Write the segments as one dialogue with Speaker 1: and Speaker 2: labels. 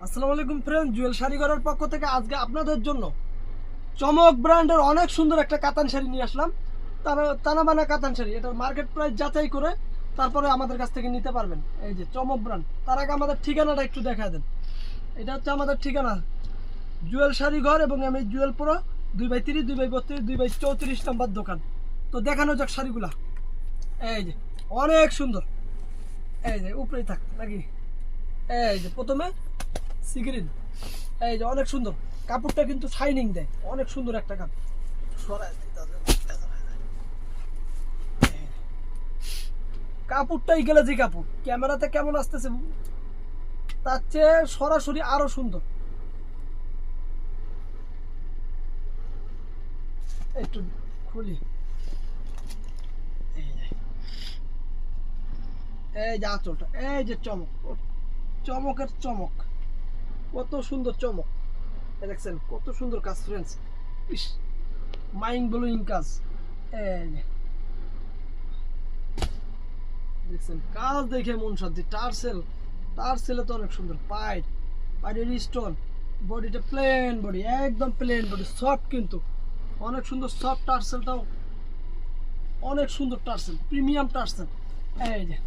Speaker 1: আসসালামু আলাইকুম ফ্রেন্ড, জুয়েল শাড়িঘরের পক্ষ থেকে আজকে আপনাদের জন্য চমক ব্র্যান্ডের অনেক সুন্দর একটা কাতান শাড়ি নিয়ে আসলাম। তানাবানা কাতান শাড়ি, এটার মার্কেট প্রাইস যাচাই করে তারপরে আমাদের কাছ থেকে নিতে পারবেন। এই যে চমক ব্র্যান্ড। তার আগে আমাদের ঠিকানাটা একটু দেখা দেন। এটা হচ্ছে আমাদের ঠিকানা, জুয়েল শাড়িঘর এবং আমি জুয়েল প্রো 2/30, 2/32, 2/34 নম্বর দোকান। তো দেখানো যাক শাড়িগুলা। এই যে অনেক সুন্দর, এই যে উপরেই থাক নাকি। এই যে প্রথমে সিগ্রিন, এই যে অনেক সুন্দর কাপড়টা, কিন্তু শাইনিং দেয়, অনেক সুন্দর একটা কাপড়। কাপড়টাই গেলে যে কাপড় ক্যামেরাতে কেমন আসতেছে তার চেয়ে সরাসরি আরো সুন্দর। একটু খুলি, এই যে আঁচলটা, এই যে চমক, চমকের চমক, কত সুন্দর চমক। দেখছেন কত সুন্দর কাজ ফ্রেন্ডস, ইস মাইন্ড ব্লোয়িং কাজ। এই যে দেখছেন কাজ দেখে মন শান্তি। টার্সেলে তো অনেক সুন্দর, পায়ের স্টোন, বডিটা প্লেন বডি, একদম প্লেন বডি, সফট কিন্তু অনেক সুন্দর। সফট টার্সেলটাও অনেক সুন্দর, টার্সেল প্রিমিয়াম টার্সেল। এই যে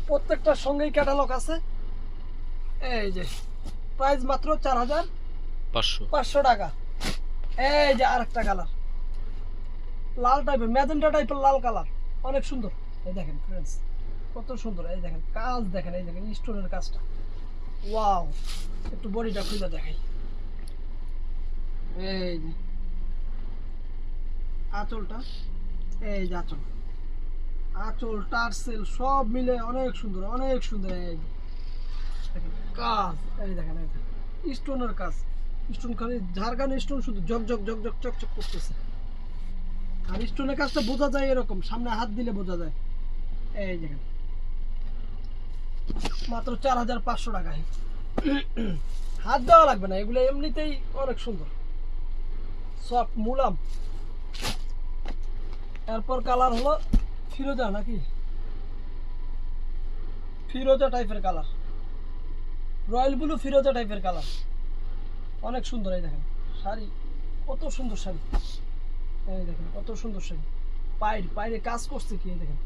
Speaker 1: প্রত্যেকটার সঙ্গেই ক্যাটালগ আছে। এই যে প্রাইস মাত্র 4,500 টাকা। এই যে আরেকটা কালার, লাল টাইপের, ম্যাজেন্টা টাইপের লাল কালার, অনেক সুন্দর। এই দেখেন ফ্রেন্ডস কত সুন্দর, এই দেখেন কাজ দেখেন, এই দেখেন স্টোনের কাজটা, ওয়াও। একটু বডিটা খুলে দেখাই। এই যে আঁচলটা, এই যে আঁচল টার্সেল সব মিলে অনেক সুন্দর, অনেক সুন্দর। এই যে দেখেন কাজ, এই দেখেন স্টোনের কাজ, স্টোন খালি ঝাড়খান স্টোন, শুধু ঝকঝক ঝকঝক চকচক করতেছে। আর স্টোনের কাজটা বোঝা যায় এরকম, সামনে হাত দিলে বোঝা যায়। এই দেখেন মাত্র 4,500 টাকায়, হাত দেওয়া লাগবে না, এগুলো এমনিতেই অনেক সুন্দর, সফট মুলাম। এরপর কালার হলো ফিরোজা, নাকি ফিরোজা টাইপের কালার, রয়্যাল ব্লু ফিরোজা টাইপের কালার, অনেক সুন্দর। এই দেখেন শাড়ি, কত সুন্দর শাড়ি, এই দেখেন কত সুন্দর শাড়ি। পায়ের কাজ করছে কি, এই দেখেন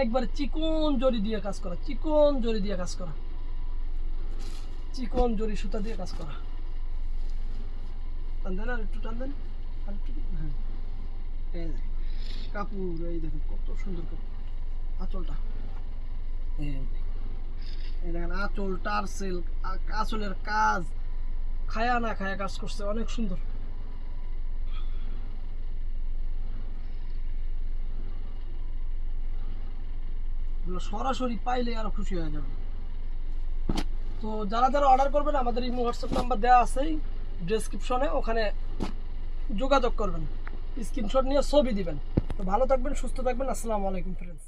Speaker 1: একবার চিকন জরি দিয়ে কাজ করা, চিকন জরি দিয়ে কাজ করা, চিকন জরি সুতা দিয়ে কাজ করা। টান দেন, আর একটু টান দেন, আর একটু, হ্যাঁ। এই দেখেন কাপড়, এই দেখেন কত সুন্দর কাপড়। আঁচলটা, এই দেখেন আঁচল টার্সেল, আঁচলের কাজ খায়া না খায়া কাজ করছে, অনেক সুন্দর। সরাসরি পাইলে আরো খুশি হয়ে যাবে। তো যারা যারা অর্ডার করবেন, আমাদের এই হোয়াটসঅ্যাপ নাম্বার দেওয়া আছেই ডেসক্রিপশনে, ওখানে যোগাযোগ করবেন, স্ক্রিনশট নিয়ে ছবি দিবেন। তো ভালো থাকবেন, সুস্থ থাকবেন। আসসালামু আলাইকুম ফ্রেন্ডস।